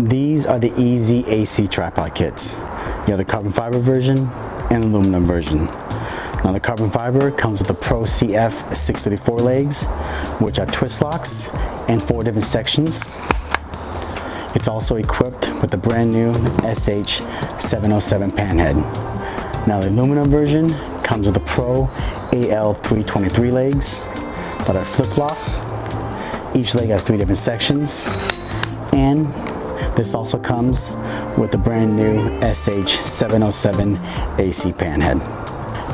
These are the EZAC tripod kits. You have the carbon fiber version and aluminum version. Now the carbon fiber comes with the Pro CF-634 legs, which are twist locks and 4 different sections. It's also equipped with the brand new SH-707 panhead. Now the aluminum version comes with the Pro AL-323 legs that are flip-flop. Each leg has 3 different sections, and this also comes with the brand new SH-707AC panhead.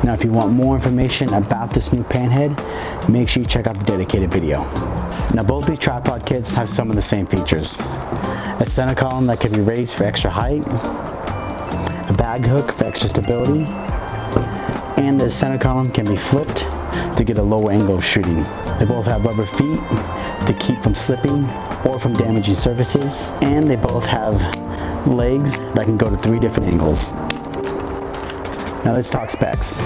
Now if you want more information about this new panhead, make sure you check out the dedicated video. Now both these tripod kits have some of the same features. A center column that can be raised for extra height, a bag hook for extra stability, and the center column can be flipped to get a lower angle of shooting. They both have rubber feet to keep from slipping or from damaging surfaces, and they both have legs that can go to 3 different angles. Now let's talk specs.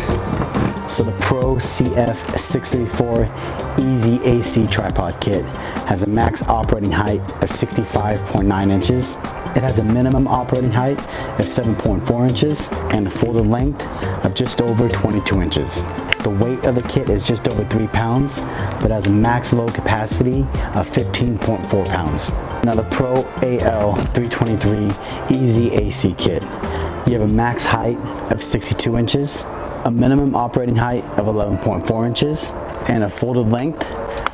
So the Pro CF-634EZAC tripod kit has a max operating height of 65.9 inches. It has a minimum operating height of 7.4 inches and a folded length of just over 22 inches. The weight of the kit is just over 3 pounds, but has a max load capacity of 15.4 pounds. Now the Pro AL-323EZAC kit. You have a max height of 62 inches, a minimum operating height of 11.4 inches, and a folded length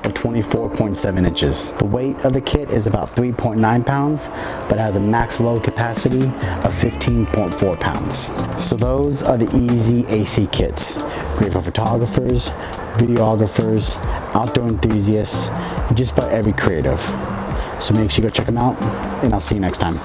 of 24.7 inches. The weight of the kit is about 3.9 pounds, but has a max load capacity of 15.4 pounds. So those are the EZAC kits. Great for photographers, videographers, outdoor enthusiasts, and just about every creative. So make sure you go check them out, and I'll see you next time.